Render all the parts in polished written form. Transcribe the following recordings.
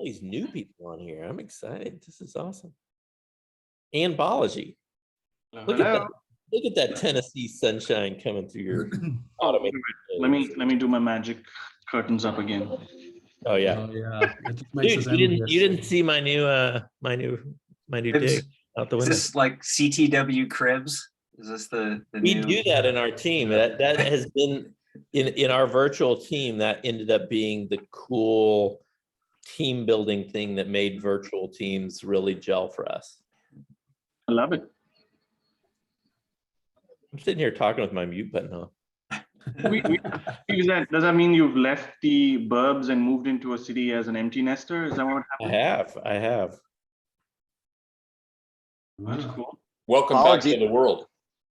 these new people on here. I'm excited. This is awesome. And biology. Look at that. Look at that Tennessee sunshine coming through your automated. Let me do my magic curtains up again. Oh yeah. Oh yeah. It just makes Dude, us you envious. didn't see my new dig out the Is window. this like CTW cribs? Is this the We new? do that in our team. That has been in our virtual team. That ended up being the cool team building thing that made virtual teams really gel for us. I love it. I'm sitting here talking with my mute button on. Does that mean you've left the burbs and moved into a city as an empty nester? Is that what happened? I have. That's cool. Welcome back to the world.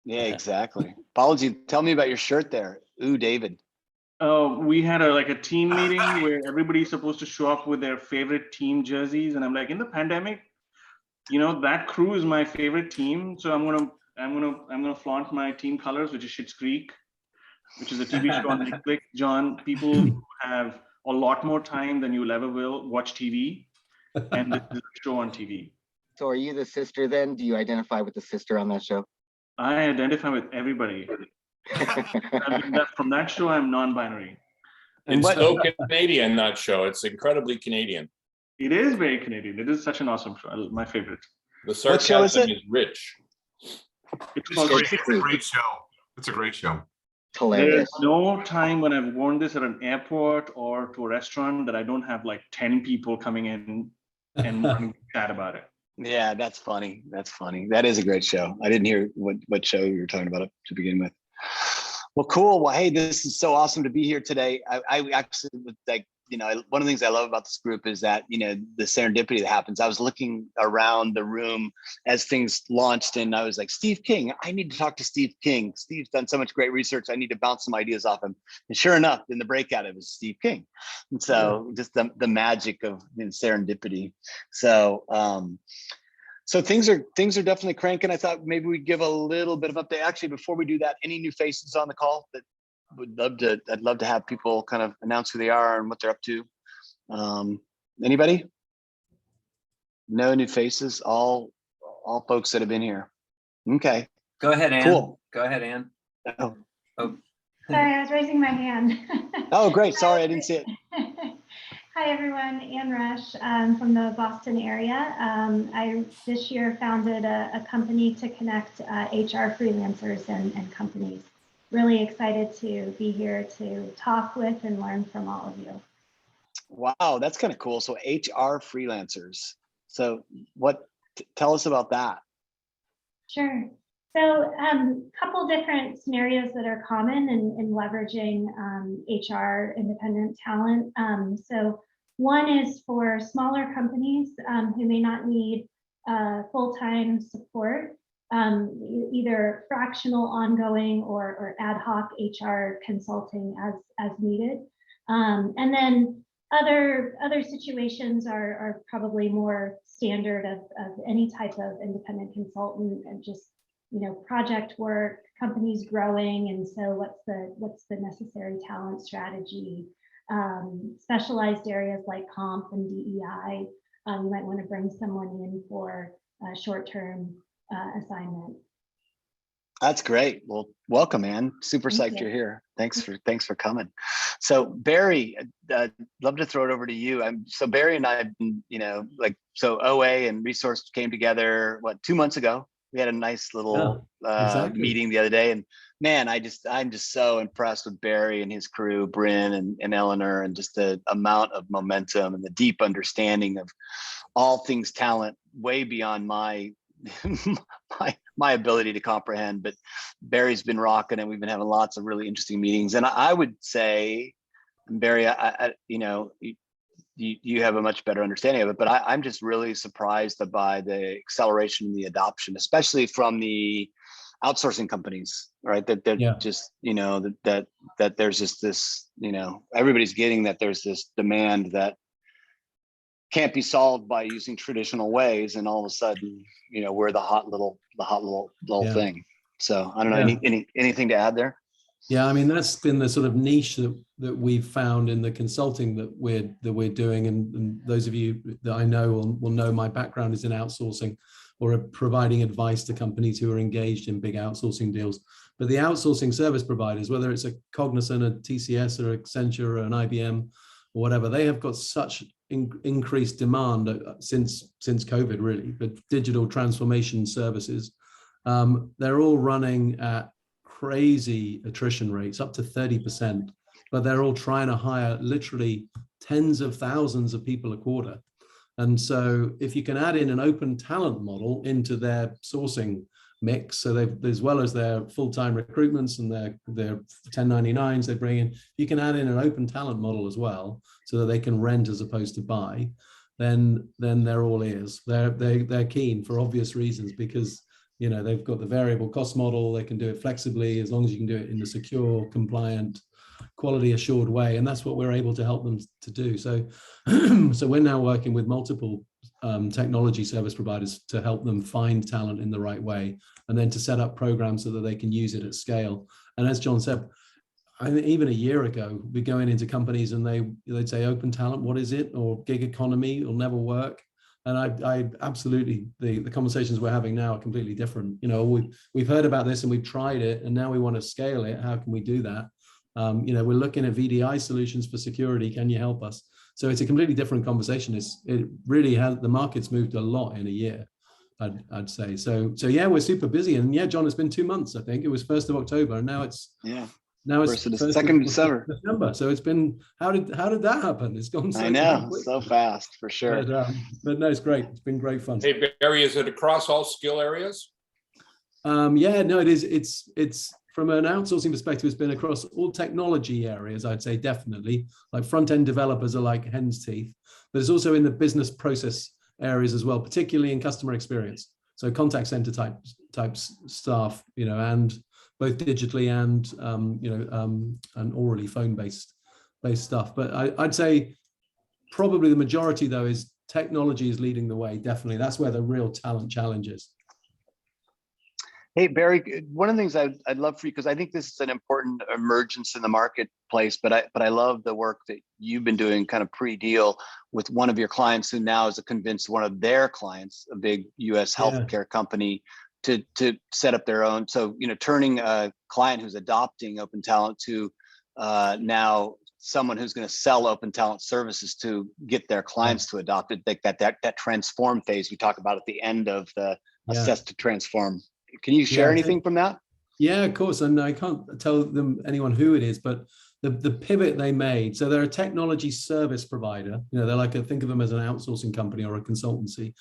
Yeah, exactly. Apology. Tell me about your shirt there. Ooh, David. We had a team meeting where everybody's supposed to show up with their favorite team jerseys, and I'm like, in the pandemic, that crew is my favorite team, so I'm gonna flaunt my team colors, which is Schitt's Creek, which is a TV show on Netflix. John, people who have a lot more time than you'll ever will watch TV, and this is a show on TV. So are you the sister then? Do you identify with the sister on that show? I identify with everybody. From that show, I'm non-binary. It's so Canadian, that show. It's incredibly Canadian. It is very Canadian. It is such an awesome show. My favorite. The sarcasm is rich. It's a great show. It's a great show. Hilarious. There's no time when I've worn this at an airport or to a restaurant that I don't have like 10 people coming in and wanting to chat about it. Yeah, that's funny. That's funny. That is a great show. I didn't hear what show you were talking about to begin with. Well, cool. Well, hey, this is so awesome to be here today. I actually like, one of the things I love about this group is that, the serendipity that happens. I was looking around the room as things launched and I was like, Steve King, I need to talk to Steve King. Steve's done so much great research. I need to bounce some ideas off him. And sure enough, in the breakout, it was Steve King. And so just the magic of serendipity. So things are definitely cranking. I thought maybe we'd give a little bit of update. Actually, before we do that, any new faces on the call that I'd love to have people kind of announce who they are and what they're up to. Anybody? No new faces, all folks that have been here. Okay. Go ahead, Ann. Cool. Go ahead, Ann. Oh. Sorry, I was raising my hand. Oh, great. Sorry, I didn't see it. Hi, everyone. Ann Rush from the Boston area. I this year founded a company to connect HR freelancers and companies. Really excited to be here to talk with and learn from all of you. Wow, that's kind of cool. So HR freelancers. So tell us about that. Sure. So couple different scenarios that are common in leveraging HR independent talent. So one is for smaller companies who may not need full-time support, either fractional, ongoing, or ad hoc HR consulting as needed. And then other situations are probably more standard of any type of independent consultant, and just project work, companies growing, and so what's the necessary talent strategy, specialized areas like comp and DEI. You might want to bring someone in for a short-term assignment. That's great. Well, welcome, Ann. Super psyched you're here. Thanks for coming. So Barry, I'd love to throw it over to you. So Barry and I have been, OA and Resource came together 2 months ago. We had a nice little meeting the other day, and man, I'm just so impressed with Barry and his crew, Bryn and Eleanor, and just the amount of momentum and the deep understanding of all things talent, way beyond my my ability to comprehend. But Barry's been rocking it. We've been having lots of really interesting meetings, and I would say, Barry, you have a much better understanding of it, but I'm just really surprised by the acceleration and the adoption, especially from the outsourcing companies, right? That they're just, that there's just this, everybody's getting that there's this demand that can't be solved by using traditional ways, and all of a sudden, we're the hot little thing. So I don't know, anything to add there? Yeah, I mean, that's been the sort of niche that we've found in the consulting that we're doing. And those of you that I know will know my background is in outsourcing or providing advice to companies who are engaged in big outsourcing deals. But the outsourcing service providers, whether it's a Cognizant, a TCS, or Accenture, or an IBM, or whatever, they have got such increased demand since COVID, really. But digital transformation services, they're all running at crazy attrition rates, up to 30%, but they're all trying to hire literally tens of thousands of people a quarter. And so if you can add in an open talent model into their sourcing mix, so they've, as well as their full-time recruitments and their 1099s they bring in, you can add in an open talent model as well, so that they can rent as opposed to buy, then they're all ears. They're keen for obvious reasons, because you know, they've got the variable cost model, they can do it flexibly as long as you can do it in a secure, compliant, quality assured way. And that's what we're able to help them to do. So, so we're now working with multiple technology service providers to help them find talent in the right way, and then to set up programs so that they can use it at scale. And as John said, I mean, even a year ago, we'd go into companies and they'd say, open talent, what is it? Or gig economy, it'll never work. And I absolutely, the conversations we're having now are completely different. You know, we've heard about this and we've tried it, and now we want to scale it. How can we do that? You know, we're looking at VDI solutions for security. Can you help us? So it's a completely different conversation. It really has, the market's moved a lot in a year, I'd say. So yeah, we're super busy. And yeah, John, it's been 2 months, I think. It was 1st of October, and now it's now it's 2nd of December. So it's been, how did that happen? It's gone so I know, so fast, for sure. But no, it's great. It's been great fun. Hey, Barry, is it across all skill areas? Yeah, no, it is. It's from an outsourcing perspective, it's been across all technology areas, I'd say, definitely. Like front-end developers are like hen's teeth, but it's also in the business process areas as well, particularly in customer experience. So contact center types staff, you know, and both digitally and and orally phone-based stuff. But I'd say probably the majority, though, is technology is leading the way. Definitely, that's where the real talent challenge is. Hey, Barry, one of the things I'd love for you, because I think this is an important emergence in the marketplace, but I love the work that you've been doing kind of pre-deal with one of your clients, who now is convinced one of their clients, a big US healthcare company, to set up their own. So, you know, turning a client who's adopting open talent to now someone who's going to sell open talent services to get their clients to adopt it. Like that transform phase we talk about at the end of the assess to transform. Can you share anything from that? Yeah, of course. And I can't tell them anyone who it is, but the pivot they made. So they're a technology service provider. You know, they're like, think of them as an outsourcing company or a consultancy.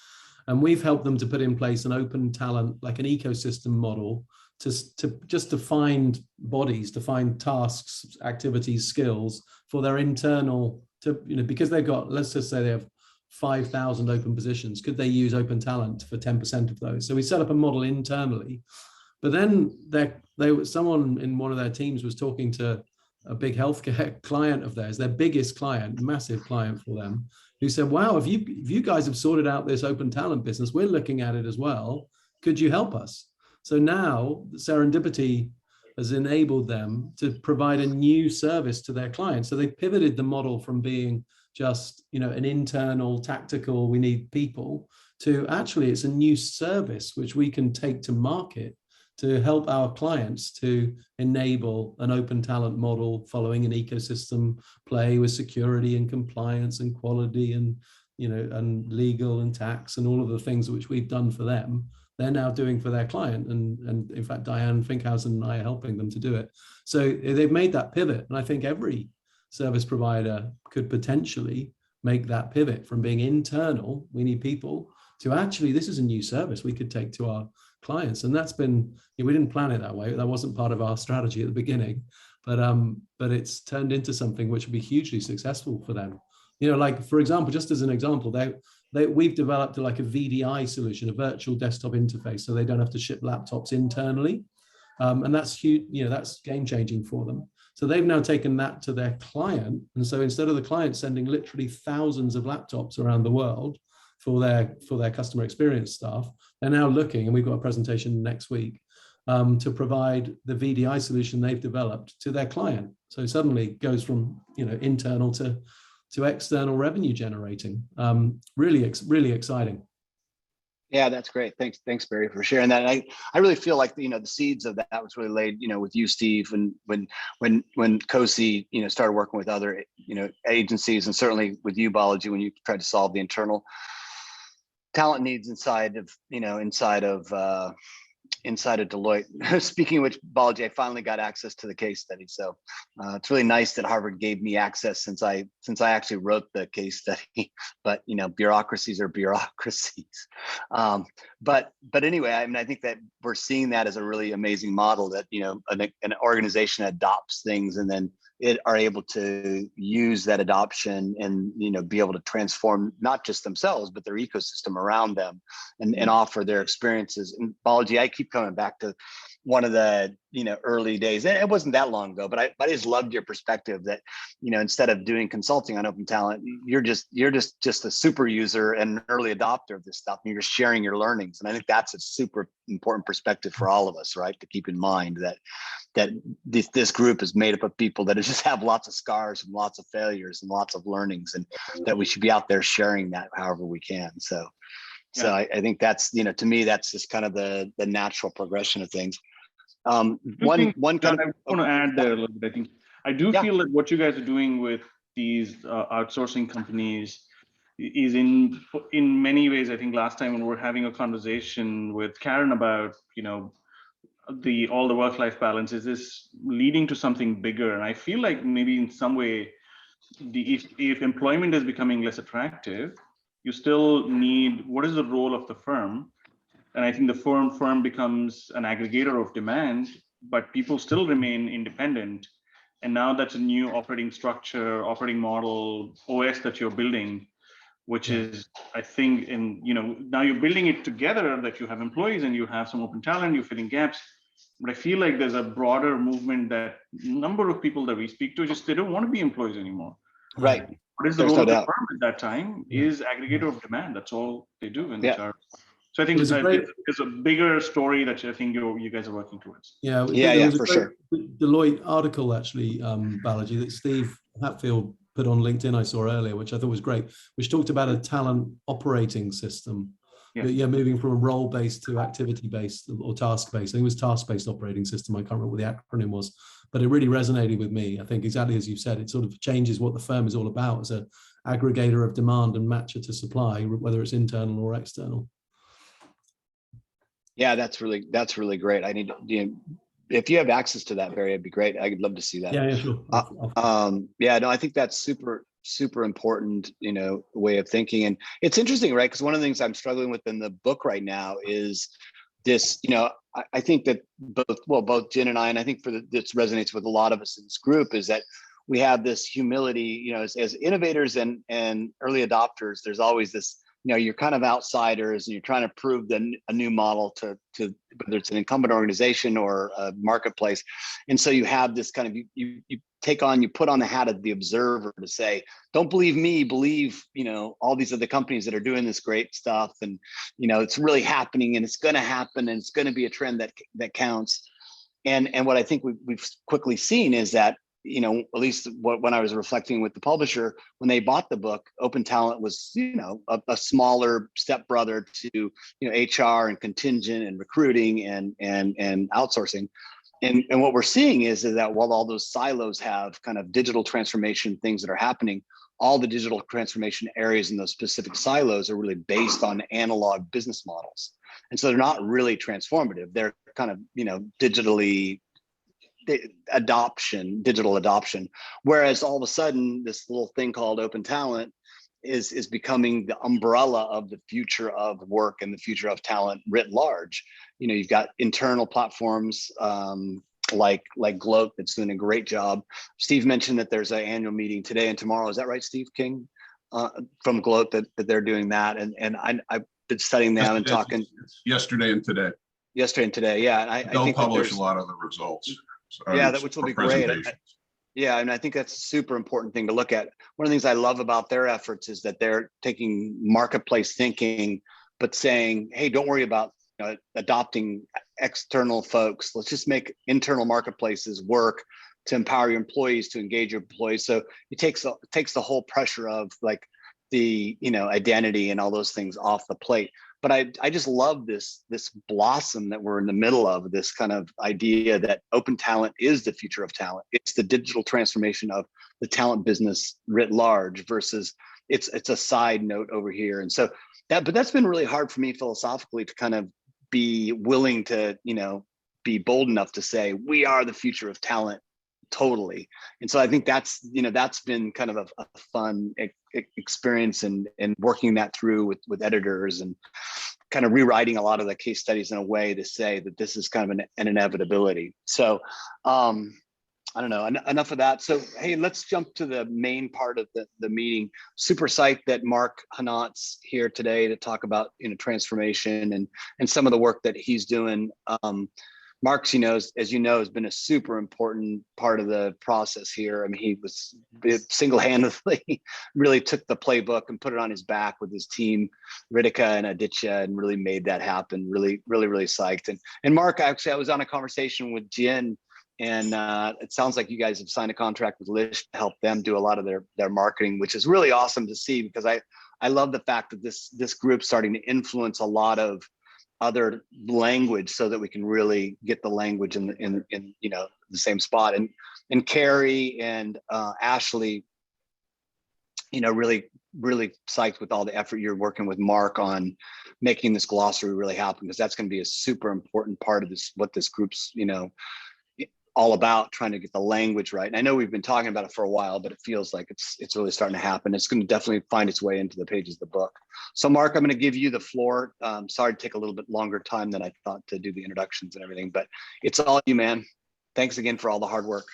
And we've helped them to put in place an open talent, like an ecosystem model to find bodies, to find tasks, activities, skills for their internal, because they've got, let's just say they have 5,000 open positions. Could they use open talent for 10% of those? So we set up a model internally, but then someone in one of their teams was talking to a big healthcare client of theirs, their biggest client, massive client for them, who said, wow, if you guys have sorted out this open talent business, we're looking at it as well. Could you help us? So now serendipity has enabled them to provide a new service to their clients. So they pivoted the model from being just, an internal tactical, we need people, to actually it's a new service which we can take to market to help our clients to enable an open talent model following an ecosystem play with security and compliance and quality and, and legal and tax and all of the things which we've done for them. They're now doing for their client. And in fact, Diane Finkhausen and I are helping them to do it. So they've made that pivot. And I think every service provider could potentially make that pivot from being internal, we need people, to actually, this is a new service we could take to our clients. And that's been, we didn't plan it that way. That wasn't part of our strategy at the beginning, but it's turned into something which will be hugely successful for them. Like, for example, just as an example, we've developed like a VDI solution, a virtual desktop interface, so they don't have to ship laptops internally. And that's huge, that's game changing for them. So they've now taken that to their client. And so instead of the client sending literally thousands of laptops around the world for their customer experience staff, they're now looking, and we've got a presentation next week, to provide the VDI solution they've developed to their client. So suddenly it goes from internal to external revenue generating. Really exciting. Yeah, that's great. Thanks, Barry, for sharing that. And I really feel like the seeds of that was really laid, with you, Steve, and when COSI, started working with other, agencies, and certainly with you, Balaji, when you tried to solve the internal talent needs inside of Deloitte. Speaking of which, Balaji, I finally got access to the case study. So it's really nice that Harvard gave me access since I actually wrote the case study. But bureaucracies are bureaucracies. But anyway, I think that we're seeing that as a really amazing model that an organization adopts things and then are able to use that adoption and be able to transform not just themselves but their ecosystem around them and offer their experiences. And Balaji, I keep coming back to one of the early days, and it wasn't that long ago, but I just loved your perspective that instead of doing consulting on open talent, you're just a super user and an early adopter of this stuff, and you're sharing your learnings. And I think that's a super important perspective for all of us, right, to keep in mind that this group is made up of people that just have lots of scars and lots of failures and lots of learnings, and that we should be out there sharing that however we can. So I think that's, to me, that's just kind of the natural progression of things. John, I want to add there a little bit. I think I do feel that what you guys are doing with these outsourcing companies is in many ways, I think last time when we were having a conversation with Karen about, all the work-life balance, is this leading to something bigger? And I feel like maybe in some way, if employment is becoming less attractive, you still need, what is the role of the firm? And I think the firm becomes an aggregator of demand, but people still remain independent. And now that's a new operating structure, operating model, OS that you're building, which is, I think, now you're building it together, that you have employees and you have some open talent, you're filling gaps. But I feel like there's a broader movement that number of people that we speak to, they don't want to be employees anymore. Right. What is the role of the firm at that time? Is aggregator of demand. That's all they do in HR. So I think it's a bigger story that I think you guys are working towards. Yeah, for sure. Deloitte article actually, Balaji, that Steve Hatfield put on LinkedIn I saw earlier, which I thought was great, which talked about a talent operating system. Moving from a role-based to activity-based or task-based. I think it was task-based operating system. I can't remember what the acronym was, but it really resonated with me. I think exactly as you said, it sort of changes what the firm is all about as an aggregator of demand and matcher to supply, whether it's internal or external. Yeah, that's really great. I need if you have access to that, Barry, it'd be great. I'd love to see that. Yeah, sure. I think that's super important, way of thinking. And it's interesting, right? Because one of the things I'm struggling with in the book right now is this, I think that both Jen and I think this resonates with a lot of us in this group, is that we have this humility, as innovators and early adopters, there's always this, you're kind of outsiders and you're trying to prove a new model to whether it's an incumbent organization or a marketplace. And so you have this kind of, you put on the hat of the observer to say, don't believe me, believe, all these other companies that are doing this great stuff. And, it's really happening and it's going to happen and it's going to be a trend that counts. And what I think we've quickly seen is that, at least when I was reflecting with the publisher, when they bought the book, Open Talent was, a smaller stepbrother to, HR and contingent and recruiting and outsourcing. And what we're seeing is that while all those silos have kind of digital transformation things that are happening, all the digital transformation areas in those specific silos are really based on analog business models. And so they're not really transformative. They're kind of, digitally digital adoption. Whereas all of a sudden, this little thing called Open Talent is becoming the umbrella of the future of work and the future of talent writ large. You've got internal platforms like Gloat that's doing a great job. Steve mentioned that there's an annual meeting today and tomorrow. Is that right, Steve King, from Gloat, that they're doing that? And I've been studying them and talking. Yesterday and today. Yeah. And they'll publish a lot of the results. Which will be great. And I think that's a super important thing to look at. One of the things I love about their efforts is that they're taking marketplace thinking, but saying, hey, don't worry about adopting external folks. Let's just make internal marketplaces work to empower your employees, to engage your employees. So it takes the whole pressure of like the identity and all those things off the plate. But I just love this blossom that we're in the middle of, this kind of idea that open talent is the future of talent. It's the digital transformation of the talent business writ large versus it's a side note over here. And so that's been really hard for me philosophically to kind of be willing to, be bold enough to say we are the future of talent totally. And so I think that's been kind of a fun experience and working that through with editors and kind of rewriting a lot of the case studies in a way to say that this is kind of an inevitability. So I don't know, enough of that. So, hey, let's jump to the main part of the meeting. Super psyched that Mark Hannant's here today to talk about, transformation and some of the work that he's doing. Mark's, as you know, has been a super important part of the process here. I mean, he was single-handedly really took the playbook and put it on his back with his team, Ritika and Aditya, and really made that happen. Really, really, really psyched. And Mark, actually, I was on a conversation with Jen, and it sounds like you guys have signed a contract with Lish to help them do a lot of their marketing, which is really awesome to see, because I love the fact that this group's starting to influence a lot of other language so that we can really get the language in the same spot. And Carrie and Ashley, really, really psyched with all the effort you're working with Mark on making this glossary really happen, because that's going to be a super important part of what this group's, all about, trying to get the language right. And I know we've been talking about it for a while, but it feels like it's really starting to happen. It's going to definitely find its way into the pages of the book. So Mark, I'm going to give you the floor. Sorry to take a little bit longer time than I thought to do the introductions and everything, but it's all you, man. Thanks again for all the hard work.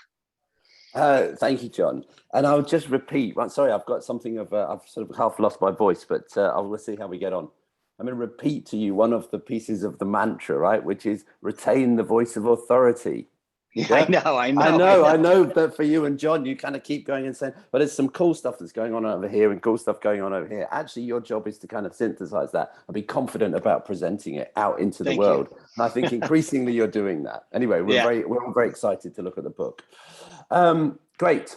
Thank you, John. And I'll just repeat, sorry, I've got something of, I've sort of half lost my voice, but we'll see how we get on. I'm going to repeat to you one of the pieces of the mantra, right? Which is retain the voice of authority. Yeah, I know that for you and John, you kind of keep going and saying, but there's some cool stuff that's going on over here and cool stuff going on over here. Actually, your job is to kind of synthesize that and be confident about presenting it out into the world. And I think increasingly you're doing that. Anyway, we're all very excited to look at the book. Great.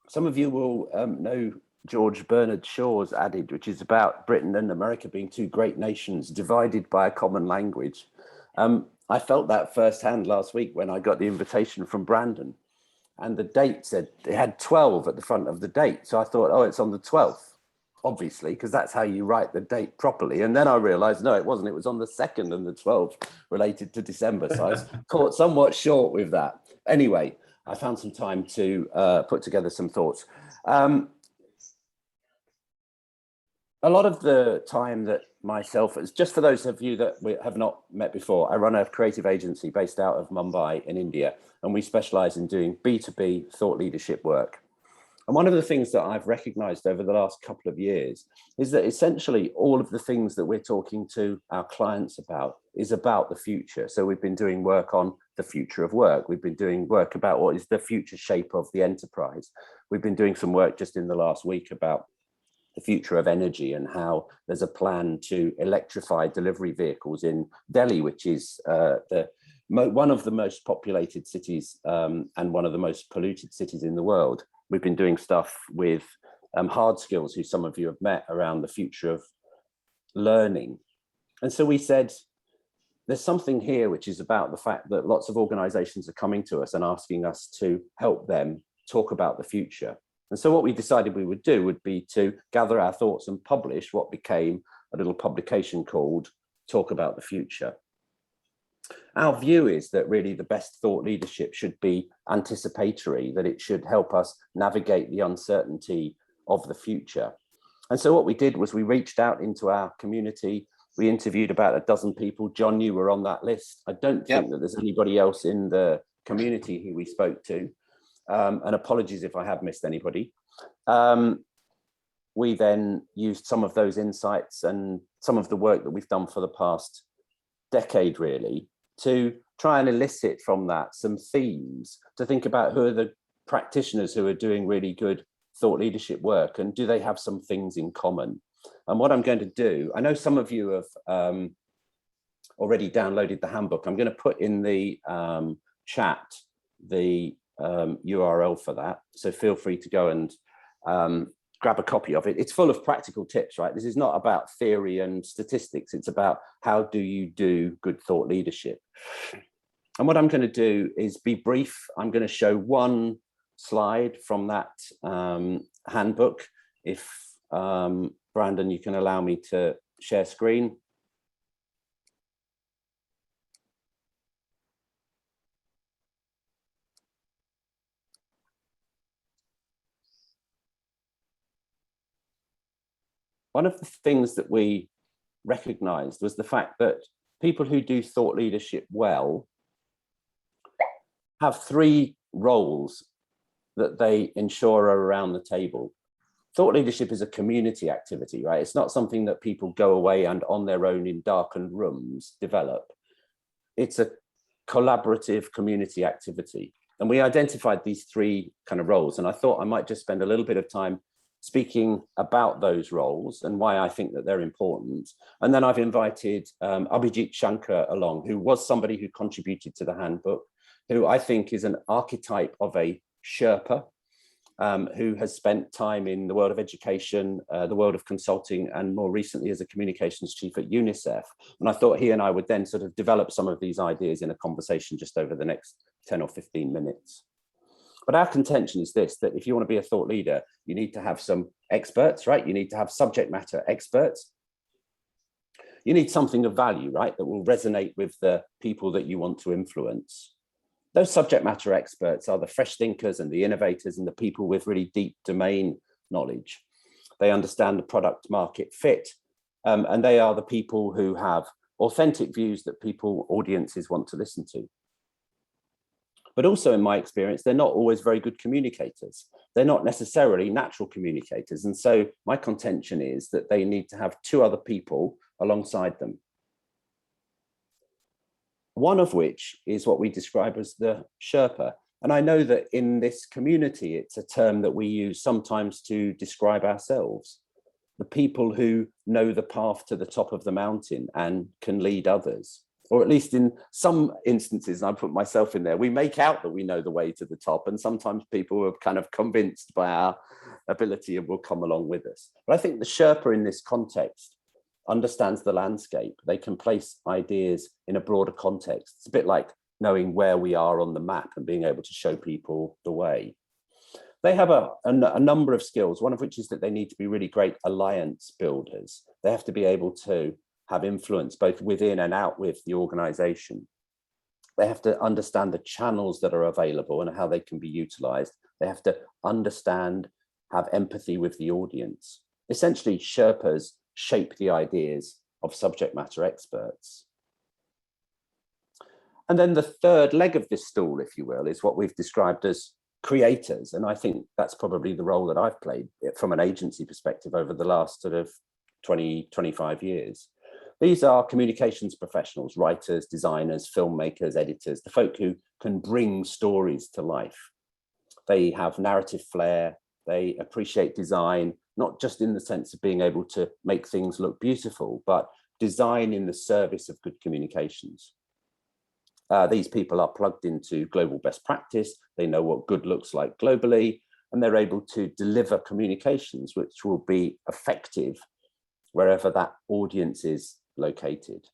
Some of you will know George Bernard Shaw's adage, which is about Britain and America being two great nations divided by a common language. I felt that firsthand last week when I got the invitation from Brandon, and the date said it had 12 at the front of the date. So I thought, oh, it's on the 12th, obviously, because that's how you write the date properly. And then I realized, no, it wasn't. It was on the 2nd, and the 12th related to December. So I was caught somewhat short with that. Anyway, I found some time to put together some thoughts. A lot of the time that myself, just for those of you that we have not met before, I run a creative agency based out of Mumbai in India, and we specialize in doing B2B thought leadership work. And one of the things that I've recognized over the last couple of years is that essentially all of the things that we're talking to our clients about is about the future. So we've been doing work on the future of work. We've been doing work about what is the future shape of the enterprise. We've been doing some work just in the last week about the future of energy and how there's a plan to electrify delivery vehicles in Delhi, which is one of the most populated cities and one of the most polluted cities in the world. We've been doing stuff with Hard Skills, who some of you have met, around the future of learning. And so we said, there's something here which is about the fact that lots of organizations are coming to us and asking us to help them talk about the future. And so what we decided we would do would be to gather our thoughts and publish what became a little publication called Talk About the Future. Our view is that really the best thought leadership should be anticipatory, that it should help us navigate the uncertainty of the future. And so what we did was we reached out into our community. We interviewed about a dozen people. John, you were on that list. I don't think that there's anybody else in the community who we spoke to. And apologies if I have missed anybody. We then used some of those insights and some of the work that we've done for the past decade, really, to try and elicit from that some themes, to think about who are the practitioners who are doing really good thought leadership work, and do they have some things in common? And what I'm going to do, I know some of you have already downloaded the handbook, I'm going to put in the chat the URL for that. So feel free to go and grab a copy of it. It's full of practical tips, right? This is not about theory and statistics. It's about how do you do good thought leadership. And what I'm going to do is be brief. I'm going to show one slide from that handbook. If Brandon, you can allow me to share screen. One of the things that we recognized was the fact that people who do thought leadership well have three roles that they ensure are around the table. Thought leadership is a community activity, right? It's not something that people go away and on their own in darkened rooms develop. It's a collaborative community activity. And we identified these three kind of roles. And I thought I might just spend a little bit of time speaking about those roles and why I think that they're important. And then I've invited Abhijit Shankar along, who was somebody who contributed to the handbook, who I think is an archetype of a Sherpa, who has spent time in the world of education, the world of consulting, and more recently as a communications chief at UNICEF. And I thought he and I would then sort of develop some of these ideas in a conversation just over the next 10 or 15 minutes. But our contention is this, that if you want to be a thought leader, you need to have some experts, right? You need to have subject matter experts. You need something of value, right? That will resonate with the people that you want to influence. Those subject matter experts are the fresh thinkers and the innovators and the people with really deep domain knowledge. They understand the product market fit, and they are the people who have authentic views that audiences want to listen to. But also in my experience, they're not always very good communicators. They're not necessarily natural communicators. And so my contention is that they need to have two other people alongside them. One of which is what we describe as the Sherpa. And I know that in this community, it's a term that we use sometimes to describe ourselves. The people who know the path to the top of the mountain and can lead others. Or at least in some instances, and I put myself in there, we make out that we know the way to the top. And sometimes people are kind of convinced by our ability and will come along with us. But I think the Sherpa in this context understands the landscape. They can place ideas in a broader context. It's a bit like knowing where we are on the map and being able to show people the way. They have a number of skills, one of which is that they need to be really great alliance builders. They have to be able to have influence both within and out with the organization. They have to understand the channels that are available and how they can be utilized. They have to understand, have empathy with the audience. Essentially, Sherpas shape the ideas of subject matter experts. And then the third leg of this stool, if you will, is what we've described as creators. And I think that's probably the role that I've played from an agency perspective over the last sort of 20, 25 years. These are communications professionals, writers, designers, filmmakers, editors, the folk who can bring stories to life. They have narrative flair, they appreciate design, not just in the sense of being able to make things look beautiful, but design in the service of good communications. These people are plugged into global best practice, they know what good looks like globally, and they're able to deliver communications which will be effective wherever that audience is located.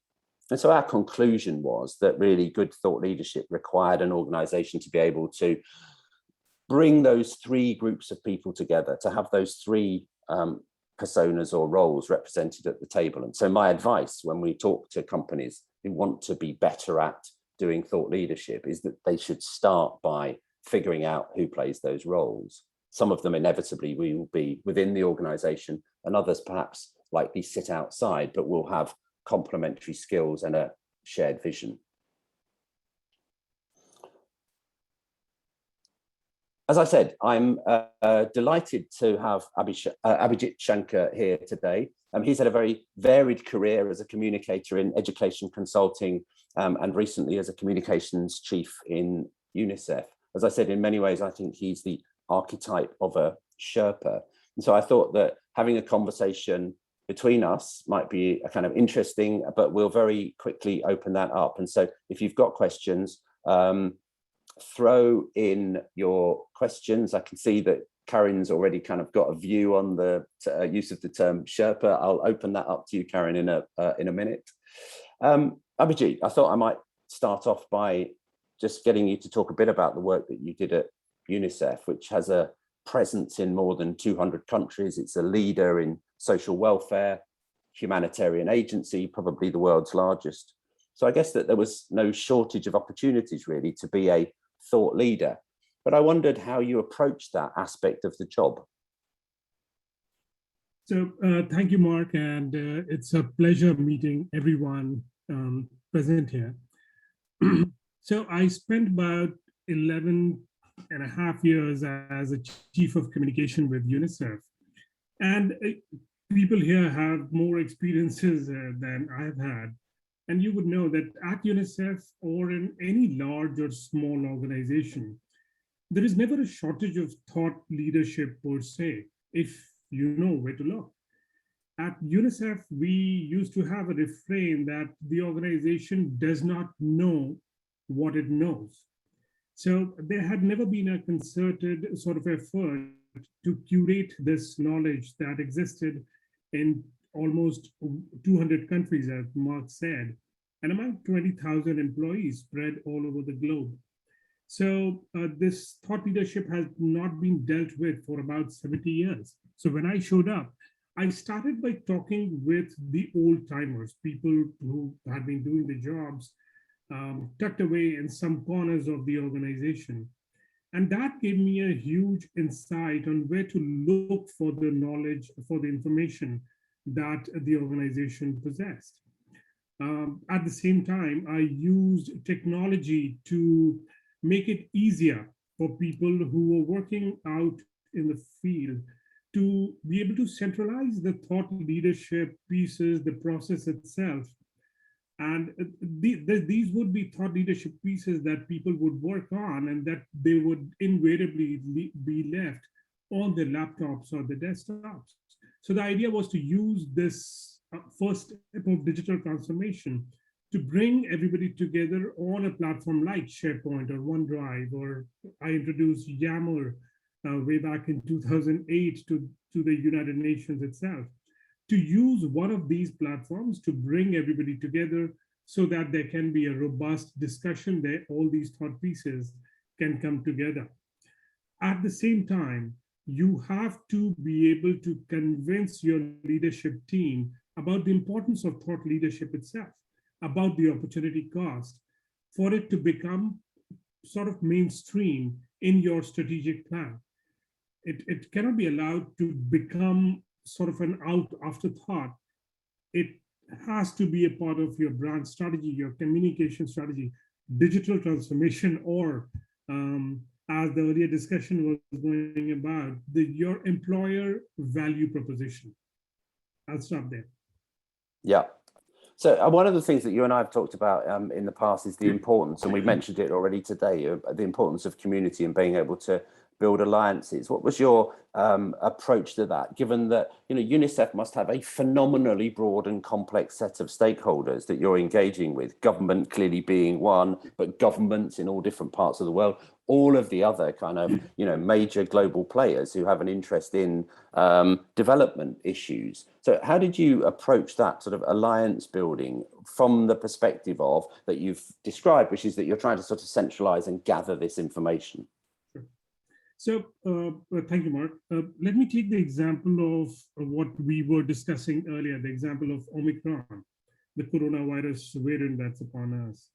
And so our conclusion was that really good thought leadership required an organization to be able to bring those three groups of people together, to have those three personas or roles represented at the table. And so my advice when we talk to companies who want to be better at doing thought leadership is that they should start by figuring out who plays those roles. Some of them inevitably will be within the organization, and others perhaps likely sit outside, but will have complementary skills and a shared vision. As I said, I'm delighted to have Abhijit Shankar here today. He's had a very varied career as a communicator in education consulting and recently as a communications chief in UNICEF. As I said, in many ways, I think he's the archetype of a Sherpa. And so I thought that having a conversation between us might be a kind of interesting, but we'll very quickly open that up. And so if you've got questions, throw in your questions. I can see that Karen's already kind of got a view on the use of the term Sherpa. I'll open that up to you, Karen, in a minute. Abhijit, I thought I might start off by just getting you to talk a bit about the work that you did at UNICEF, which has a presence in more than 200 countries. It's a leader in social welfare, humanitarian agency, probably the world's largest. So I guess that there was no shortage of opportunities really to be a thought leader, but I wondered how you approached that aspect of the job. So thank you, Mark, and it's a pleasure meeting everyone present here. So I spent about 11.5 years as a chief of communication with UNICEF, and people here have more experiences than I've had. And you would know that at UNICEF or in any large or small organization, there is never a shortage of thought leadership per se, if you know where to look. At UNICEF, we used to have a refrain that the organization does not know what it knows. So there had never been a concerted sort of effort to curate this knowledge that existed in almost 200 countries, as Mark said, and among 20,000 employees spread all over the globe. So this thought leadership has not been dealt with for about 70 years. So when I showed up, I started by talking with the old timers, people who had been doing the jobs tucked away in some corners of the organization. And that gave me a huge insight on where to look for the knowledge, for the information that the organization possessed. At the same time, I used technology to make it easier for people who were working out in the field to be able to centralize the thought leadership pieces, the process itself. And these would be thought leadership pieces that people would work on and that they would invariably be left on their laptops or their desktops. So the idea was to use this first step of digital transformation to bring everybody together on a platform like SharePoint or OneDrive, or I introduced Yammer way back in 2008 to the United Nations itself, to use one of these platforms to bring everybody together so that there can be a robust discussion there, all these thought pieces can come together. At the same time, you have to be able to convince your leadership team about the importance of thought leadership itself, about the opportunity cost, for it to become sort of mainstream in your strategic plan. It cannot be allowed to become sort of an afterthought. It has to be a part of your brand strategy, your communication strategy, digital transformation, or as the earlier discussion was going about, your employer value proposition. I'll stop there. Yeah. So one of the things that you and I have talked about in the past is the importance, and we mentioned it already today, the importance of community and being able to build alliances. What was your approach to that, given that UNICEF must have a phenomenally broad and complex set of stakeholders that you're engaging with, government clearly being one, but governments in all different parts of the world, all of the other kind of major global players who have an interest in development issues. So how did you approach that sort of alliance building from the perspective of that you've described, which is that you're trying to sort of centralize and gather this information? So thank you, Mark. Let me take the example of what we were discussing earlier, the example of Omicron, the coronavirus variant that's upon us.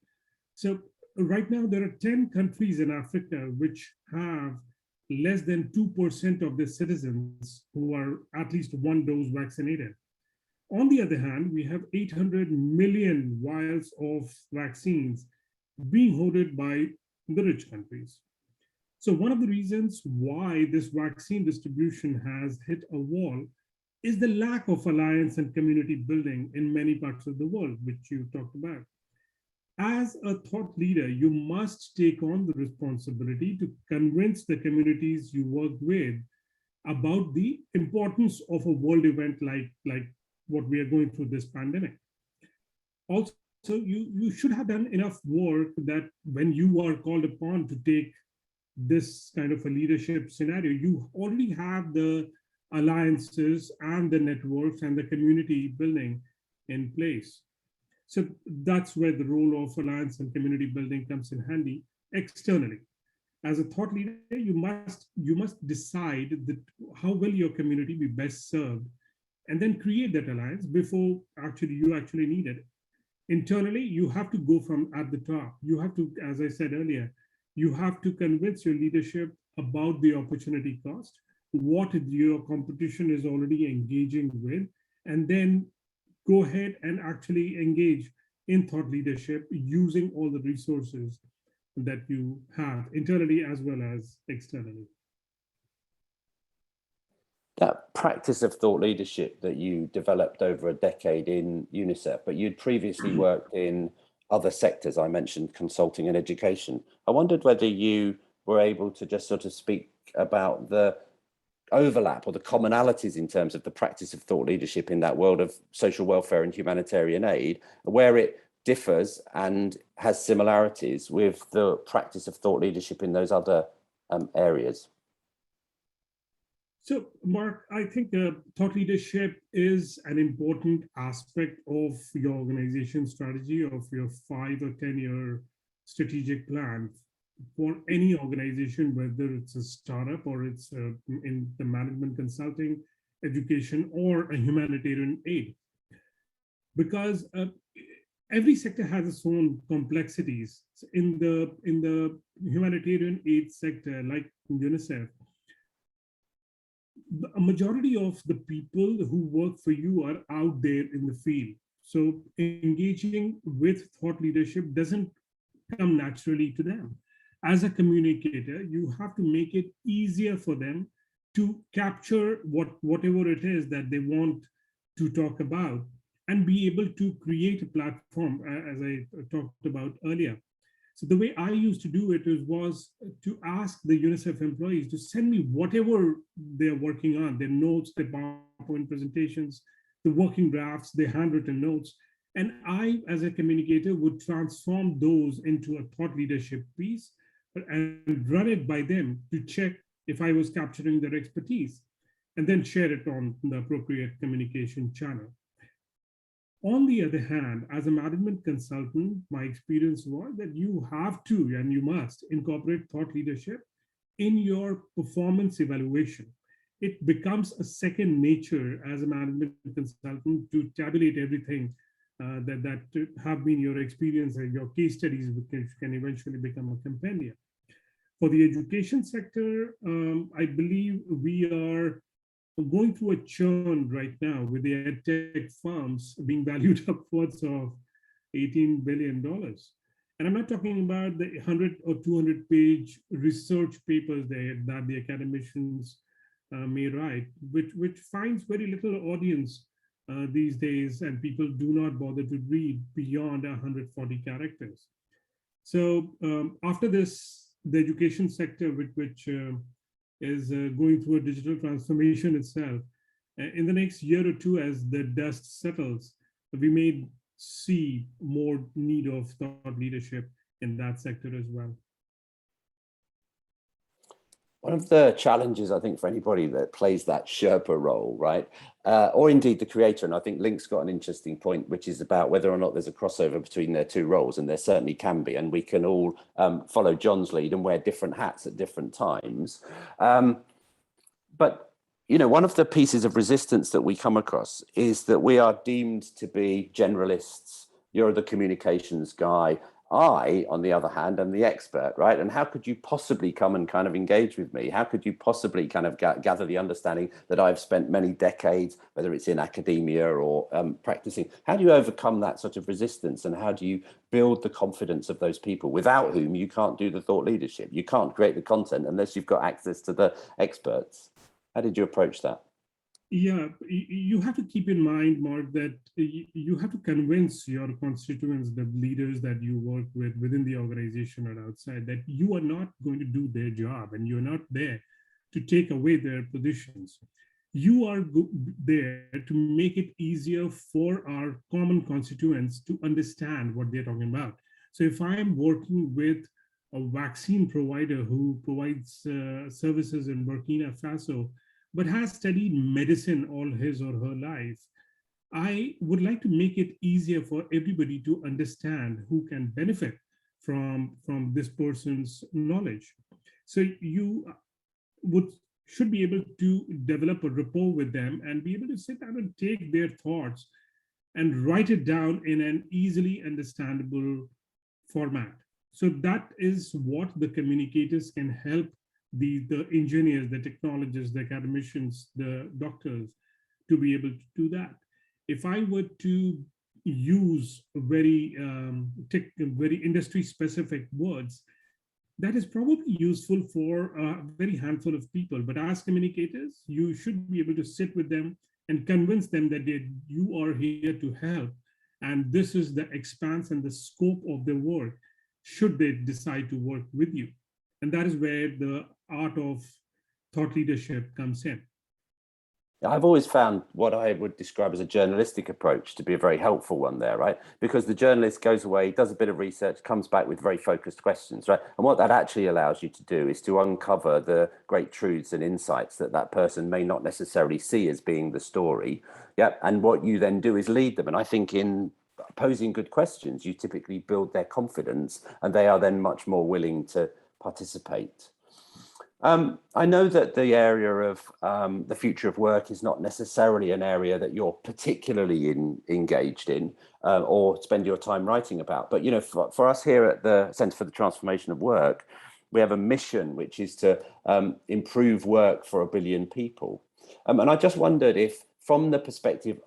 So right now, there are 10 countries in Africa which have less than 2% of their citizens who are at least one dose vaccinated. On the other hand, we have 800 million vials of vaccines being hoarded by the rich countries. So one of the reasons why this vaccine distribution has hit a wall is the lack of alliance and community building in many parts of the world, which you talked about. As a thought leader, you must take on the responsibility to convince the communities you work with about the importance of a world event like what we are going through this pandemic. Also, you should have done enough work that when you are called upon to take this kind of a leadership scenario, you already have the alliances and the networks and the community building in place. So that's where the role of alliance and community building comes in handy externally. As a thought leader, you must decide that how will your community be best served, and then create that alliance before you actually need it. Internally, you have to go from at the top. You have to, as I said earlier, you have to convince your leadership about the opportunity cost, what your competition is already engaging with, and then go ahead and actually engage in thought leadership using all the resources that you have internally as well as externally. That practice of thought leadership that you developed over a decade in UNICEF, but you'd previously worked in other sectors. I mentioned consulting and education. I wondered whether you were able to just sort of speak about the overlap or the commonalities in terms of the practice of thought leadership in that world of social welfare and humanitarian aid, where it differs and has similarities with the practice of thought leadership in those other areas. So, Mark, I think thought leadership is an important aspect of your organization strategy, of your 5 or 10-year strategic plan for any organization, whether it's a startup or it's in the management consulting, education, or a humanitarian aid. Because every sector has its own complexities. In the humanitarian aid sector, like UNICEF, a majority of the people who work for you are out there in the field. So engaging with thought leadership doesn't come naturally to them. As a communicator, you have to make it easier for them to capture whatever it is that they want to talk about and be able to create a platform, as I talked about earlier. So the way I used to do it was to ask the UNICEF employees to send me whatever they're working on, their notes, their PowerPoint presentations, the working drafts, their handwritten notes. And I, as a communicator, would transform those into a thought leadership piece and run it by them to check if I was capturing their expertise, and then share it on the appropriate communication channel. On the other hand, as a management consultant, my experience was that you have to, and you must, incorporate thought leadership in your performance evaluation. It becomes a second nature as a management consultant to tabulate everything that have been your experience and your case studies, which can eventually become a compendium. For the education sector, I believe we are going through a churn right now with the edtech firms being valued upwards of $18 billion. And I'm not talking about the 100 or 200 page research papers that the academicians may write, which finds very little audience these days, and people do not bother to read beyond 140 characters. So after this, the education sector, which is going through a digital transformation itself, in the next year or two, as the dust settles, we may see more need of thought leadership in that sector as well. One of the challenges, I think, for anybody that plays that Sherpa role, right, or indeed the creator, and I think Link's got an interesting point, which is about whether or not there's a crossover between their two roles, and there certainly can be, and we can all follow John's lead and wear different hats at different times. But, you know, one of the pieces of resistance that we come across is that we are deemed to be generalists. You're the communications guy. I, on the other hand, am the expert, right? And how could you possibly come and kind of engage with me? How could you possibly kind of gather the understanding that I've spent many decades, whether it's in academia or practicing? How do you overcome that sort of resistance? And how do you build the confidence of those people without whom you can't do the thought leadership? You can't create the content unless you've got access to the experts. How did you approach that? Yeah, you have to keep in mind, Mark, that you have to convince your constituents, the leaders that you work with within the organization or outside, that you are not going to do their job and you're not there to take away their positions. you are there to make it easier for our common constituents to understand what they're talking about. So if I'm working with a vaccine provider who provides services in Burkina Faso, but has studied medicine all his or her life, I would like to make it easier for everybody to understand who can benefit from this person's knowledge. So you should be able to develop a rapport with them and be able to sit down and take their thoughts and write it down in an easily understandable format. So that is what the communicators can help the engineers, the technologists, the academicians, the doctors to be able to do that. If I were to use very industry specific words, that is probably useful for a very handful of people. But as communicators, you should be able to sit with them and convince them that you are here to help. And this is the expanse and the scope of their work, should they decide to work with you. And that is where the art of thought leadership comes in. I've always found what I would describe as a journalistic approach to be a very helpful one there, right? Because the journalist goes away, does a bit of research, comes back with very focused questions, right? And what that actually allows you to do is to uncover the great truths and insights that that person may not necessarily see as being the story. Yeah. And what you then do is lead them. And I think in posing good questions, you typically build their confidence, and they are then much more willing to participate. I know that the area of the future of work is not necessarily an area that you're particularly engaged in or spend your time writing about. But, you know, for us here at the Centre for the Transformation of Work, we have a mission, which is to improve work for 1 billion people. And I just wondered if, from the perspective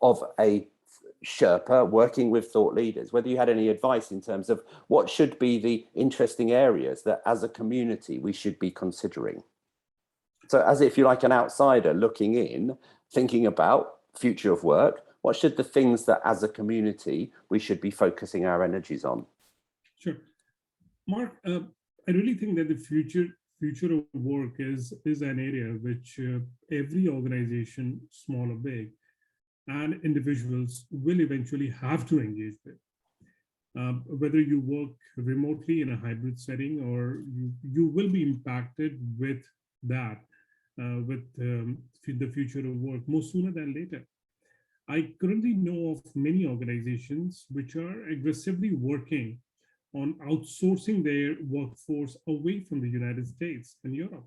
of a Sherpa working with thought leaders, whether you had any advice in terms of what should be the interesting areas that as a community we should be considering. So as if you're like an outsider looking in, thinking about future of work, what should the things that as a community we should be focusing our energies on? Sure. Mark, I really think that the future of work is an area which every organization, small or big, and individuals will eventually have to engage with. Whether you work remotely in a hybrid setting, or you will be impacted with that, with the future of work more sooner than later. I currently know of many organizations which are aggressively working on outsourcing their workforce away from the United States and Europe.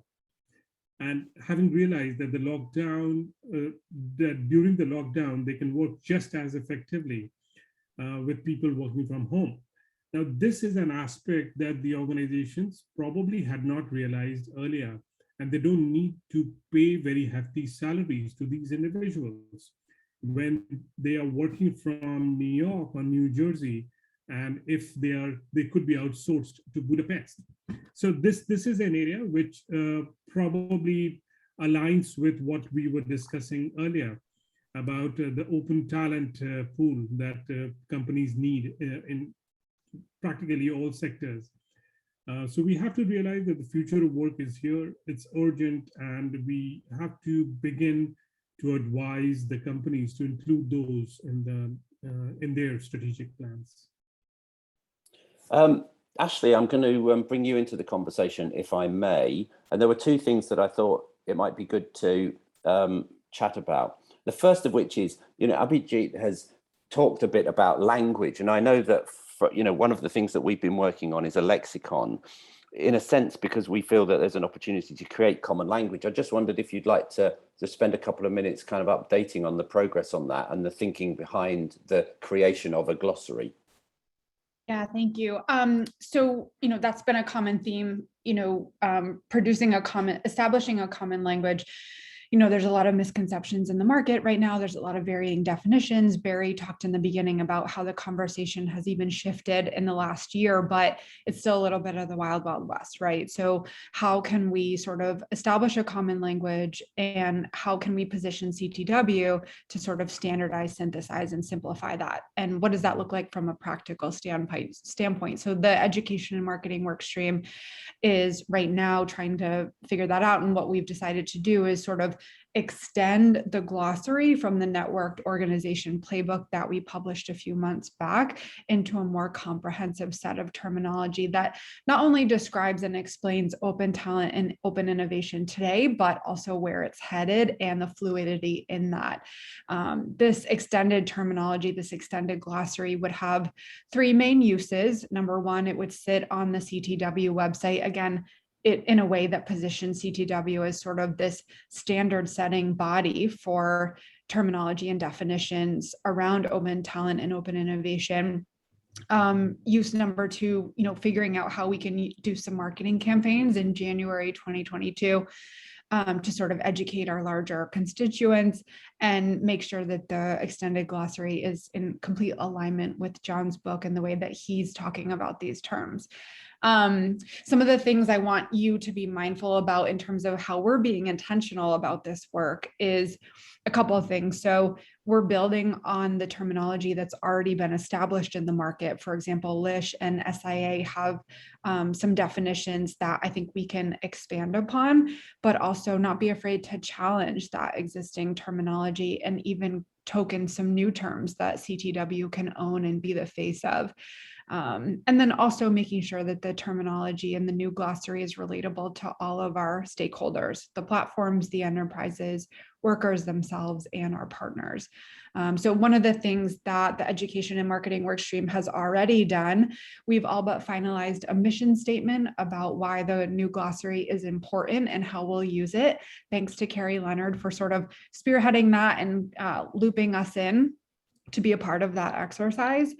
And having realized that that during the lockdown, they can work just as effectively with people working from home. Now, this is an aspect that the organizations probably had not realized earlier, and they don't need to pay very hefty salaries to these individuals when they are working from New York or New Jersey, and if they could be outsourced to Budapest. So this is an area which probably aligns with what we were discussing earlier about the open talent pool that companies need in practically all sectors. So we have to realize that the future of work is here, it's urgent, and we have to begin to advise the companies to include those in their strategic plans. Ashley, I'm going to bring you into the conversation, if I may. And there were two things that I thought it might be good to chat about. The first of which is, you know, Abhijit has talked a bit about language. And I know that, one of the things that we've been working on is a lexicon, in a sense, because we feel that there's an opportunity to create common language. I just wondered if you'd like to spend a couple of minutes kind of updating on the progress on that and the thinking behind the creation of a glossary. Yeah, thank you. So, that's been a common theme, establishing a common language. There's a lot of misconceptions in the market right now. There's a lot of varying definitions. Barry talked in the beginning about how the conversation has even shifted in the last year, but it's still a little bit of the wild, wild west, right? So how can we sort of establish a common language, and how can we position CTW to sort of standardize, synthesize, and simplify that? And what does that look like from a practical standpoint? So the education and marketing work stream is right now trying to figure that out. And what we've decided to do is sort of extend the glossary from the networked organization playbook that we published a few months back into a more comprehensive set of terminology that not only describes and explains open talent and open innovation today, but also where it's headed and the fluidity in that. This extended terminology, this extended glossary would have three main uses. Number one, it would sit on the CTW website. Again, it in a way that positions CTW as sort of this standard setting body for terminology and definitions around open talent and open innovation. Use number two, figuring out how we can do some marketing campaigns in January 2022 to sort of educate our larger constituents and make sure that the extended glossary is in complete alignment with John's book and the way that he's talking about these terms. Some of the things I want you to be mindful about in terms of how we're being intentional about this work is a couple of things. So we're building on the terminology that's already been established in the market. For example, LISH and SIA have some definitions that I think we can expand upon, but also not be afraid to challenge that existing terminology and even token some new terms that CTW can own and be the face of. And then also making sure that the terminology and the new glossary is relatable to all of our stakeholders, the platforms, the enterprises, workers themselves, and our partners. So one of the things that the education and marketing workstream has already done, we've all but finalized a mission statement about why the new glossary is important and how we'll use it. Thanks to Carrie Leonard for sort of spearheading that and looping us in to be a part of that exercise.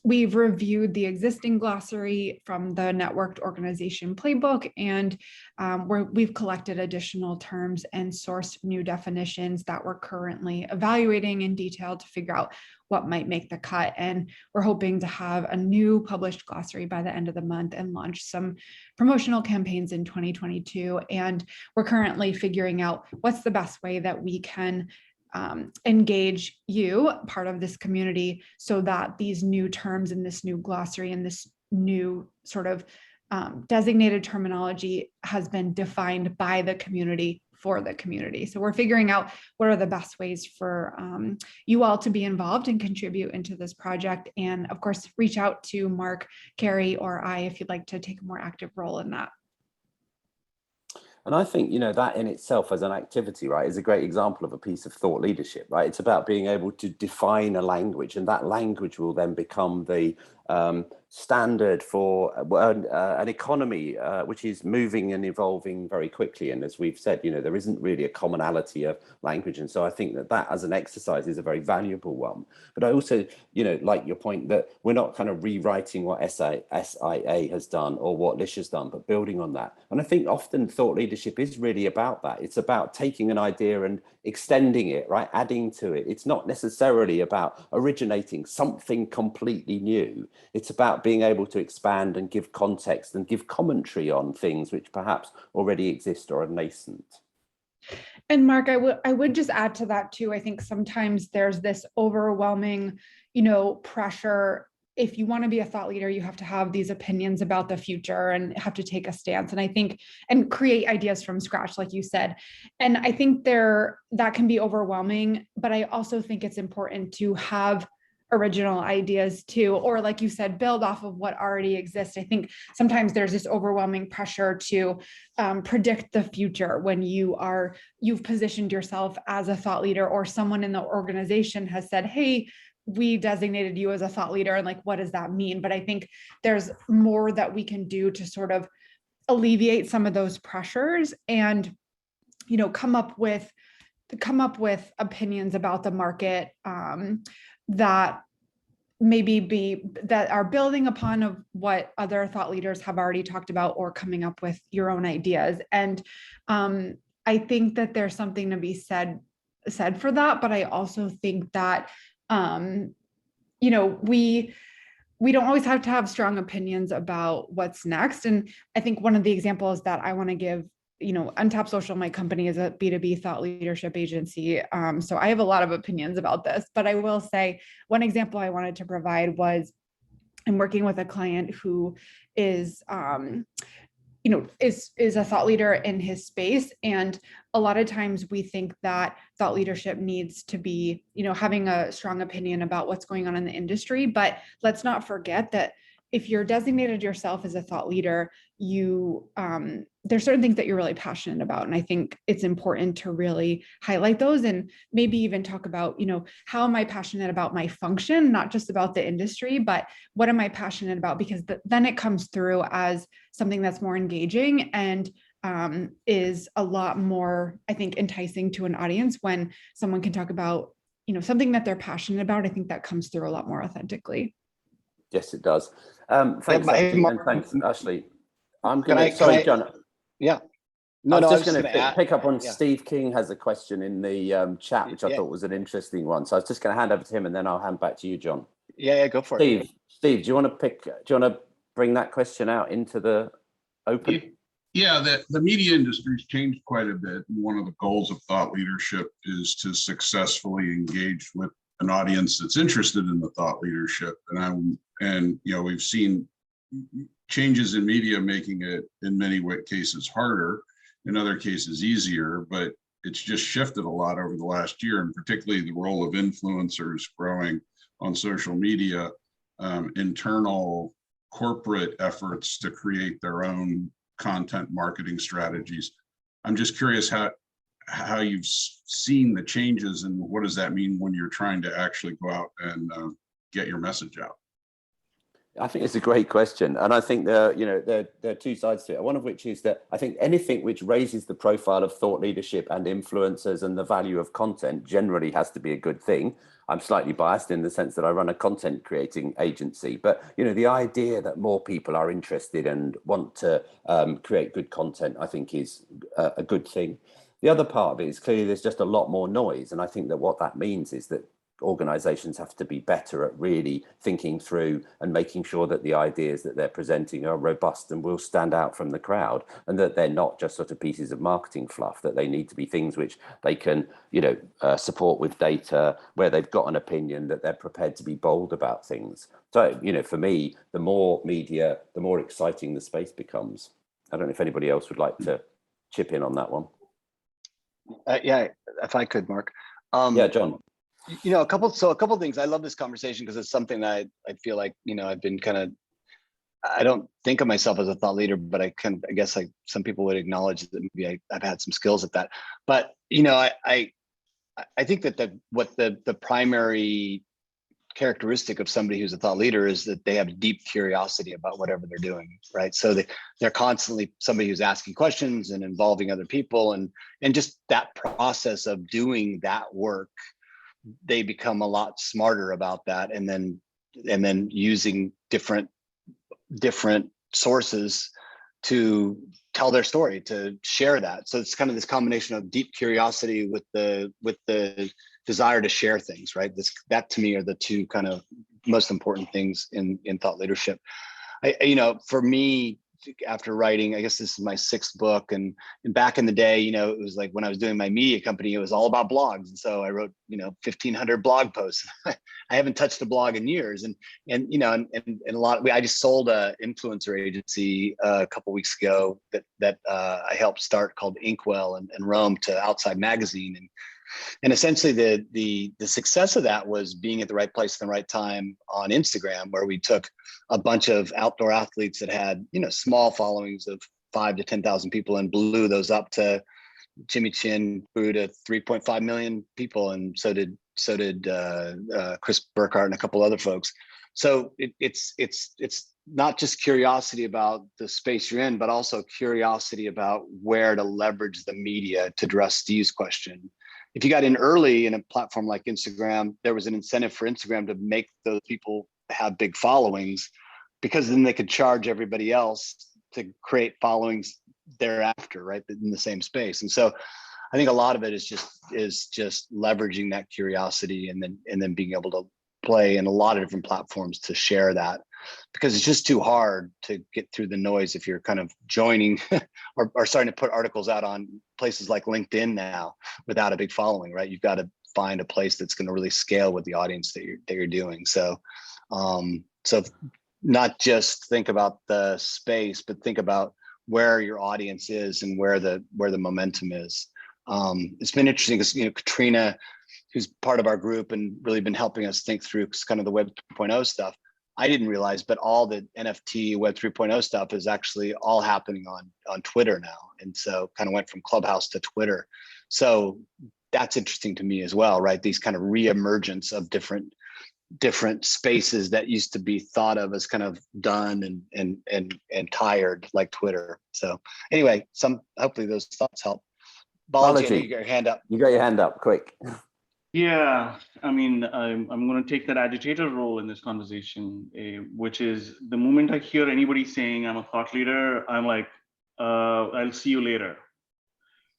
We've reviewed the existing glossary from the networked organization playbook, and we've collected additional terms and sourced new definitions that we're currently evaluating in detail to figure out what might make the cut. And we're hoping to have a new published glossary by the end of the month and launch some promotional campaigns in 2022. And we're currently figuring out what's the best way that we can engage you, part of this community, so that these new terms in this new glossary and this new sort of designated terminology has been defined by the community for the community. So we're figuring out what are the best ways for you all to be involved and contribute into this project. And of course, reach out to Mark, Carrie, or I if you'd like to take a more active role in that. And I think, that in itself as an activity, right, is a great example of a piece of thought leadership, right? It's about being able to define a language, and that language will then become the standard for an economy which is moving and evolving very quickly. And as we've said, there isn't really a commonality of language. And so I think that as an exercise is a very valuable one. But I also, like your point that we're not kind of rewriting what SIA has done or what LISH has done, but building on that. And I think often thought leadership is really about that. It's about taking an idea and extending it, right? Adding to it. It's not necessarily about originating something completely new. It's about being able to expand and give context and give commentary on things which perhaps already exist or are nascent. And Mark, I would just add to that too. I think sometimes there's this overwhelming, pressure. If you want to be a thought leader, you have to have these opinions about the future and have to take a stance. And I think, and create ideas from scratch, like you said. And I think that can be overwhelming, but I also think it's important to have original ideas too, or like you said, build off of what already exists. I think sometimes there's this overwhelming pressure to predict the future when you've positioned yourself as a thought leader, or someone in the organization has said, hey, we designated you as a thought leader, and like, what does that mean? But I think there's more that we can do to sort of alleviate some of those pressures and, come up with opinions about the market that maybe that are building upon of what other thought leaders have already talked about, or coming up with your own ideas. And I think that there's something to be said for that. But I also think that we don't always have to have strong opinions about what's next. And I think one of the examples that I want to give, Untap Social, my company, is a B2B thought leadership agency. So I have a lot of opinions about this, but I will say one example I wanted to provide was I'm working with a client who is, is a thought leader in his space. And a lot of times we think that thought leadership needs to be, having a strong opinion about what's going on in the industry. But let's not forget that if you're designated yourself as a thought leader, there's certain things that you're really passionate about. And I think it's important to really highlight those and maybe even talk about, how am I passionate about my function, not just about the industry, but what am I passionate about? Because then it comes through as something that's more engaging and is a lot more, I think, enticing to an audience when someone can talk about, something that they're passionate about. I think that comes through a lot more authentically. Yes, it does. Thanks, Abhijit, and thanks, Ashley. Sorry, John. Yeah. I was just going to pick up on Steve King has a question in the chat, which I thought was an interesting one. So I was just going to hand over to him, and then I'll hand back to you, John. Yeah, go for it. Steve, do you want to bring that question out into the open? Yeah, the media industry's changed quite a bit. And one of the goals of thought leadership is to successfully engage with an audience that's interested in the thought leadership. And we've seen changes in media making it in many cases harder, in other cases easier, but it's just shifted a lot over the last year, and particularly the role of influencers growing on social media, internal corporate efforts to create their own content marketing strategies. I'm just curious how you've seen the changes, and what does that mean when you're trying to actually go out and get your message out? I think it's a great question, and I think there are two sides to it. One of which is that I think anything which raises the profile of thought leadership and influencers and the value of content generally has to be a good thing. I'm slightly biased in the sense that I run a content creating agency, but the idea that more people are interested and want to create good content, I think, is a good thing. The other part of it is clearly there's just a lot more noise, and I think that what that means is that organizations have to be better at really thinking through and making sure that the ideas that they're presenting are robust and will stand out from the crowd, and that they're not just sort of pieces of marketing fluff, that they need to be things which they can support with data, where they've got an opinion, that they're prepared to be bold about things. So for me, the more media, the more exciting the space becomes. I don't know if anybody else would like to chip in on that one. Yeah, if I could, Mark. Yeah, John. A couple of things. I love this conversation because it's something that I feel like, I've been I don't think of myself as a thought leader, but I guess some people would acknowledge that maybe I've had some skills at that. But, I think that what the primary characteristic of somebody who's a thought leader is that they have deep curiosity about whatever they're doing, right? So they're constantly somebody who's asking questions and involving other people, and just that process of doing that work, they become a lot smarter about that, and then using different sources to tell their story, to share that. So it's kind of this combination of deep curiosity with the desire to share things, right? That to me are the two kind of most important things in thought leadership. For me, after writing, I guess this is my 6th book, and back in the day, it was like when I was doing my media company, it was all about blogs, and so I wrote 1,500 blog posts. I haven't touched a blog in years, and a lot. I just sold a influencer agency a couple weeks ago that I helped start, called Inkwell and Rome, to Outside Magazine, and essentially the success of that was being at the right place at the right time on Instagram, where we took a bunch of outdoor athletes that had small followings of 5,000 to 10,000 people and blew those up to Jimmy Chin grew to 3.5 million people, and so did Chris Burkhardt and a couple other folks. So it's not just curiosity about the space you're in, but also curiosity about where to leverage the media to address Steve's question. If you got in early in a platform like Instagram, there was an incentive for Instagram to make those people have big followings, because then they could charge everybody else to create followings thereafter, right, in the same space. And so I think a lot of it is just leveraging that curiosity, and then being able to play in a lot of different platforms to share that, because it's just too hard to get through the noise if you're kind of joining or starting to put articles out on places like LinkedIn now without a big following, right? You've got to find a place that's going to really scale with the audience that you're doing. So not just think about the space, but think about where your audience is and where the momentum is. It's been interesting because, Katrina, who's part of our group and really been helping us think through kind of the Web 3.0 stuff. I didn't realize, but all the NFT Web 3.0 stuff is actually all happening on Twitter now. And so kind of went from Clubhouse to Twitter. So that's interesting to me as well, right? These kind of reemergence of different spaces that used to be thought of as kind of done and tired, like Twitter. So anyway, hopefully those thoughts help. Balaji, you got your hand up. You got your hand up, quick. Yeah, I mean, I'm going to take that agitator role in this conversation, which is the moment I hear anybody saying I'm a thought leader, I'm like, I'll see you later,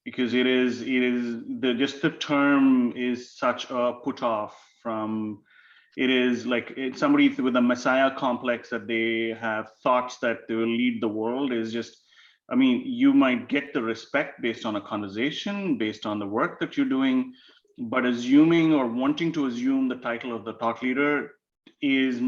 because just the term is such a put off from. It is like it's somebody with a messiah complex that they have thoughts that they will lead the world is just. I mean, you might get the respect based on a conversation, based on the work that you're doing. But assuming or wanting to assume the title of the thought leader is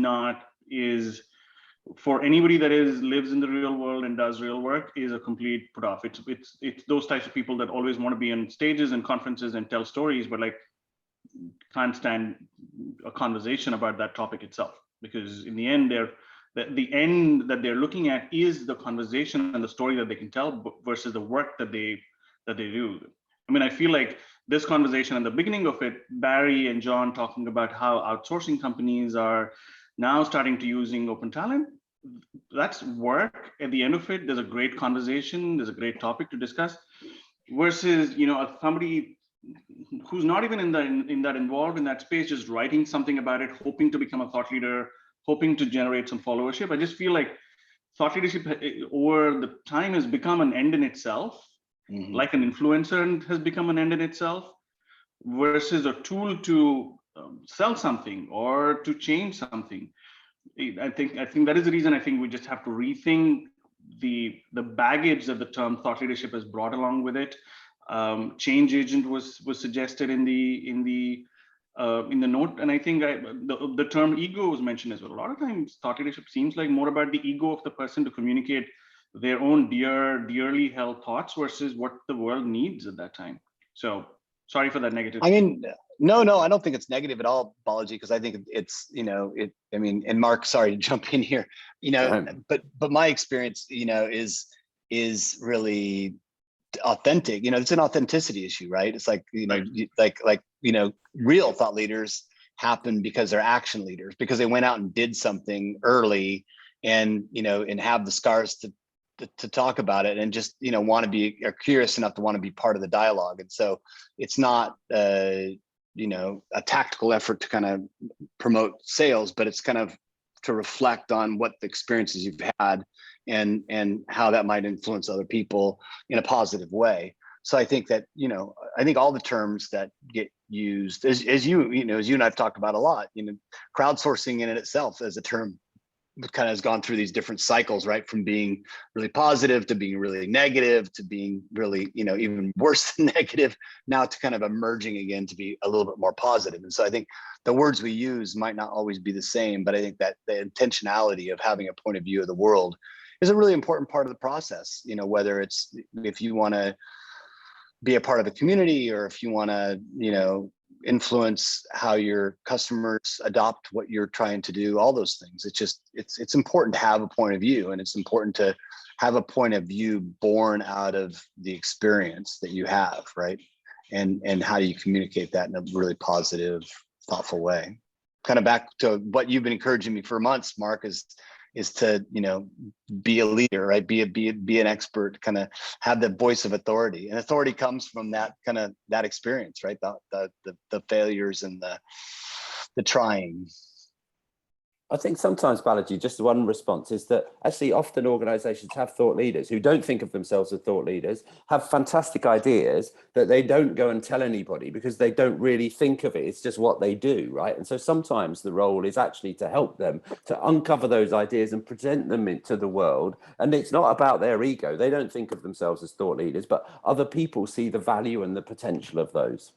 for anybody that lives in the real world and does real work is a complete put off. It's those types of people that always want to be on stages and conferences and tell stories, but like can't stand a conversation about that topic itself, because in the end the end that they're looking at is the conversation and the story that they can tell versus the work that they do. I mean, I feel like this conversation at the beginning of it, Barry and John talking about how outsourcing companies are now starting to using open talent, that's work. At the end of it, there's a great conversation, there's a great topic to discuss, versus somebody who's not even in that involved in that space, just writing something about it, hoping to become a thought leader, hoping to generate some followership. I just feel like thought leadership over the time has become an end in itself. Mm-hmm. Like an influencer has become an end in itself, versus a tool to sell something or to change something. I think that is the reason I think we just have to rethink the baggage that the term thought leadership has brought along with it. Change agent was suggested in the note, and I think the term ego was mentioned as well. A lot of times, thought leadership seems like more about the ego of the person to communicate their own dearly held thoughts versus what the world needs at that time. So sorry for that negative. I mean, no, I don't think it's negative at all, Balaji, because I think it's, I mean, and Mark, sorry to jump in here, but my experience, is really authentic. It's an authenticity issue, right? It's like, real thought leaders happen because they're action leaders, because they went out and did something early and, and have the scars to talk about it and just, are curious enough to want to be part of the dialogue. And so it's not, a tactical effort to kind of promote sales, but it's kind of to reflect on what the experiences you've had and how that might influence other people in a positive way. So I think that, I think all the terms that get used as you and I've talked about a lot, crowdsourcing in itself as a term kind of has gone through these different cycles, right? From being really positive to being really negative to being really, even worse than negative, now to kind of emerging again to be a little bit more positive. And so I think the words we use might not always be the same, but I think that the intentionality of having a point of view of the world is a really important part of the process. Whether it's if you want to be a part of a community or if you want to, influence how your customers adopt what you're trying to do, all those things. It's important to have a point of view, and it's important to have a point of view born out of the experience that you have, right? And how do you communicate that in a really positive, thoughtful way? Kind of back to what you've been encouraging me for months, Mark, is to, be a leader, right? Be an expert, kind of have the voice of authority, and authority comes from that kind of that experience, right? The failures and the trying. I think sometimes, Balaji, just one response is that actually often organizations have thought leaders who don't think of themselves as thought leaders, have fantastic ideas that they don't go and tell anybody because they don't really think of it. It's just what they do, right? And so sometimes the role is actually to help them to uncover those ideas and present them into the world. And it's not about their ego. They don't think of themselves as thought leaders, but other people see the value and the potential of those.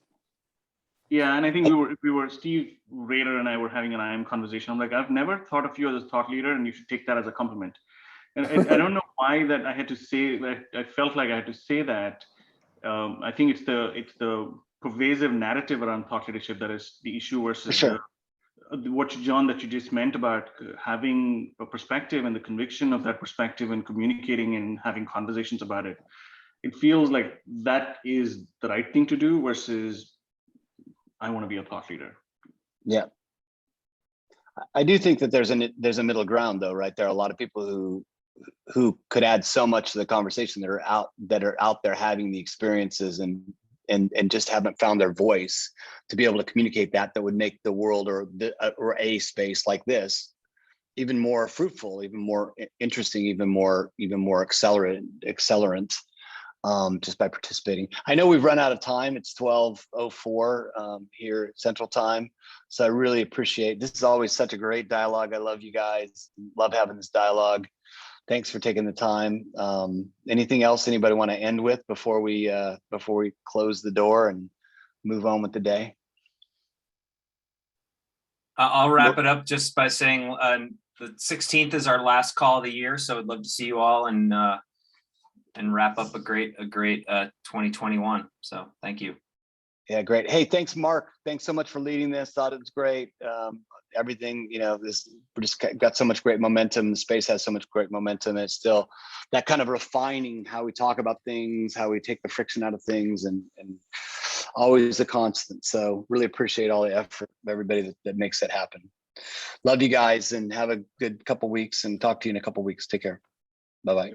Yeah, and I think we were Steve Rader and I were having an IM conversation. I'm like, I've never thought of you as a thought leader, and you should take that as a compliment. And I don't know why that I had to say that. I felt like I had to say that. I think it's the pervasive narrative around thought leadership that is the issue versus what John that you just meant about having a perspective and the conviction of that perspective and communicating and having conversations about it. It feels like that is the right thing to do versus I want to be a thought leader. Yeah. I do think that there's a middle ground though, right? There are a lot of people who could add so much to the conversation that are out there having the experiences and just haven't found their voice to be able to communicate that would make the world or a space like this even more fruitful, even more interesting, even more accelerant just by participating. I know we've run out of time. It's 12:04 here at Central Time. So I really appreciate, this is always such a great dialogue. I love you guys, love having this dialogue. Thanks for taking the time. Anything else anybody want to end with before we close the door and move on with the day? I'll wrap it up just by saying the 16th is our last call of the year, so I'd love to see you all and wrap up a great 2021. So thank you. Yeah, great. Hey, thanks, Mark. Thanks so much for leading this. Thought it was great. Everything, we just got so much great momentum. The space has so much great momentum. And it's still that kind of refining how we talk about things, how we take the friction out of things, and always a constant. So really appreciate all the effort of everybody that makes that happen. Love you guys and have a good couple weeks and talk to you in a couple weeks. Take care. Bye-bye.